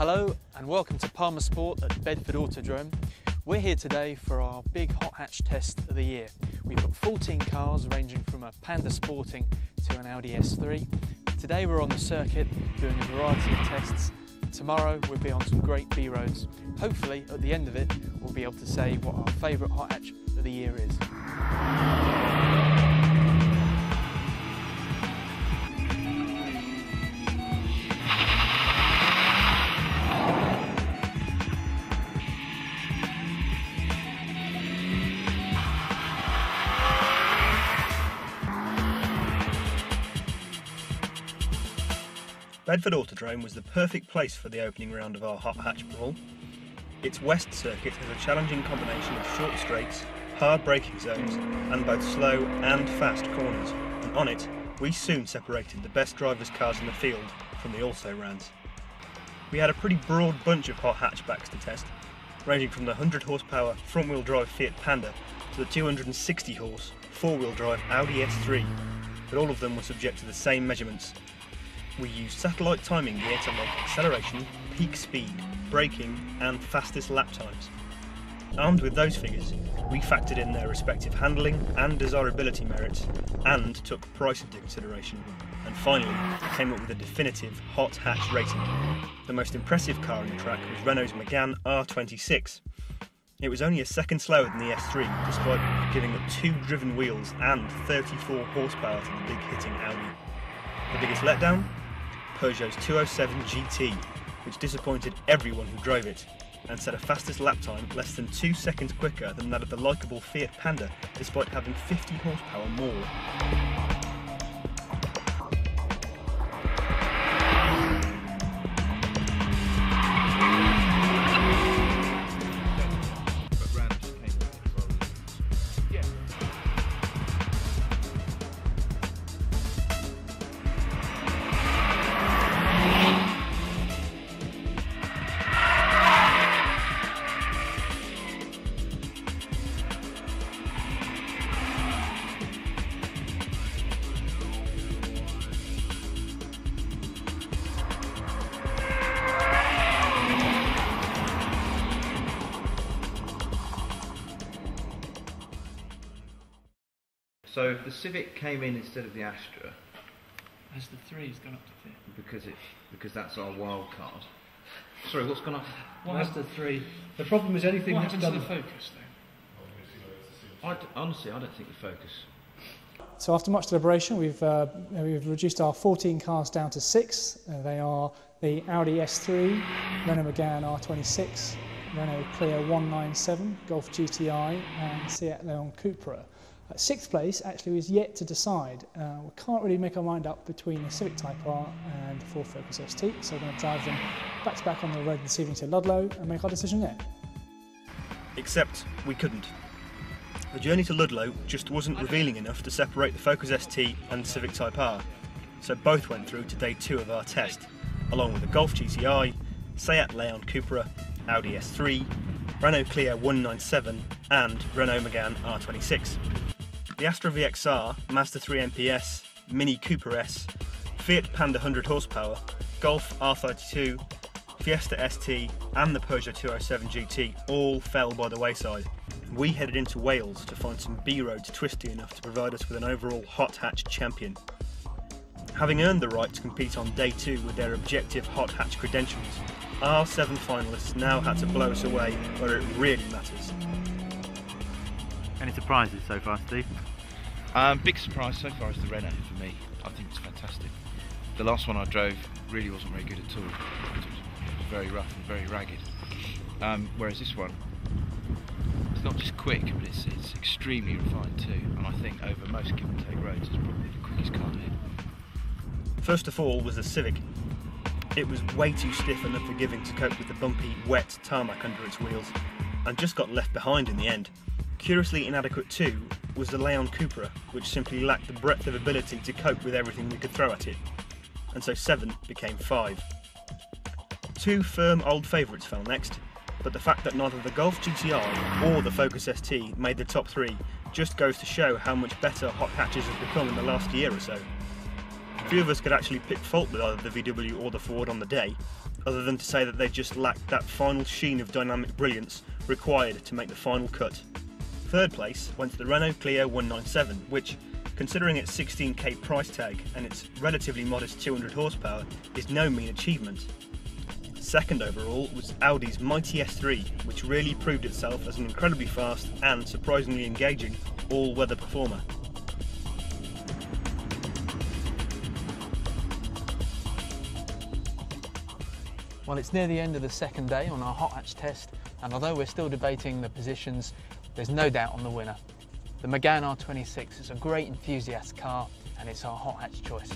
Hello and welcome to Palmer Sport at Bedford Autodrome. We're here today for our big hot hatch test of the year. We've got 14 cars ranging from a Panda Sporting to an Audi S3. Today we're on the circuit doing a variety of tests. Tomorrow we'll be on some great B roads. Hopefully at the end of it we'll be able to say what our favourite hot hatch of the year is. Bedford Autodrome was the perfect place for the opening round of our hot hatch brawl. Its west circuit has a challenging combination of short straights, hard braking zones and both slow and fast corners, and on it we soon separated the best drivers' cars in the field from the also-rans. We had a pretty broad bunch of hot hatchbacks to test, ranging from the 100 horsepower front-wheel drive Fiat Panda to the 260 horse four-wheel drive Audi S3, but all of them were subject to the same measurements. We used satellite timing gear to log acceleration, peak speed, braking and fastest lap times. Armed with those figures, we factored in their respective handling and desirability merits and took price into consideration, and finally came up with a definitive hot hatch rating. The most impressive car on the track was Renault's Megane R26. It was only a second slower than the S3 despite giving up 2 driven wheels and 34 horsepower to the big hitting Audi. The biggest letdown? Peugeot's 207 GT, which disappointed everyone who drove it, and set a fastest lap time less than 2 seconds quicker than that of the likeable Fiat Panda, despite having 50 horsepower more. So if the Civic came in instead of the Astra, Has the 3's gone up to 5? because that's our wild card. Sorry, what's gone up? Why has the 3? The problem is anything What that's happened to done. the Focus though? Honestly, I don't think the Focus. So after much deliberation, we've reduced our 14 cars down to 6. They are the Audi S3, Renault Megane R26, Renault Clio 197, Golf GTI, and Seat Leon Cupra. 6th place actually was yet to decide. We can't really make our mind up between the Civic Type R and the Ford Focus ST, so we're going to drive them back to back on the road this evening to Ludlow and make our decision there. Except we couldn't. The journey to Ludlow just wasn't revealing enough to separate the Focus ST and the Civic Type R, so both went through to day 2 of our test, along with the Golf GTI, Seat Leon Cupra, Audi S3, Renault Clio 197 and Renault Megane R26. The Astra VXR, Mazda 3 MPS, Mini Cooper S, Fiat Panda 100 horsepower, Golf R32, Fiesta ST and the Peugeot 207 GT all fell by the wayside. We headed into Wales to find some B roads twisty enough to provide us with an overall hot hatch champion. Having earned the right to compete on day 2 with their objective hot hatch credentials, our 7 finalists now had to blow us away where it really matters. Any surprises so far, Steve? Big surprise so far is the Renault for me. I think it's fantastic. The last one I drove really wasn't very good at all. It was very rough and very ragged. Whereas this one, it's not just quick, but it's extremely refined too. And I think over most give and take roads, it's probably the quickest car here. First of all was the Civic. It was way too stiff and unforgiving to cope with the bumpy, wet tarmac under its wheels, and just got left behind in the end. Curiously inadequate too was the Leon Cupra, which simply lacked the breadth of ability to cope with everything we could throw at it, and so 7 became 5. 2 firm old favourites fell next, but the fact that neither the Golf GTI or the Focus ST made the top 3 just goes to show how much better hot hatches have become in the last year or so. Few of us could actually pick fault with either the VW or the Ford on the day, other than to say that they just lacked that final sheen of dynamic brilliance required to make the final cut. Third place went to the Renault Clio 197, which, considering its 16k price tag and its relatively modest 200 horsepower, is no mean achievement. Second overall was Audi's mighty S3, which really proved itself as an incredibly fast and surprisingly engaging all-weather performer. Well, it's near the end of the second day on our hot hatch test, and although we're still debating the positions, there's no doubt on the winner. The Megane R26 is a great enthusiast car, and it's our hot hatch choice.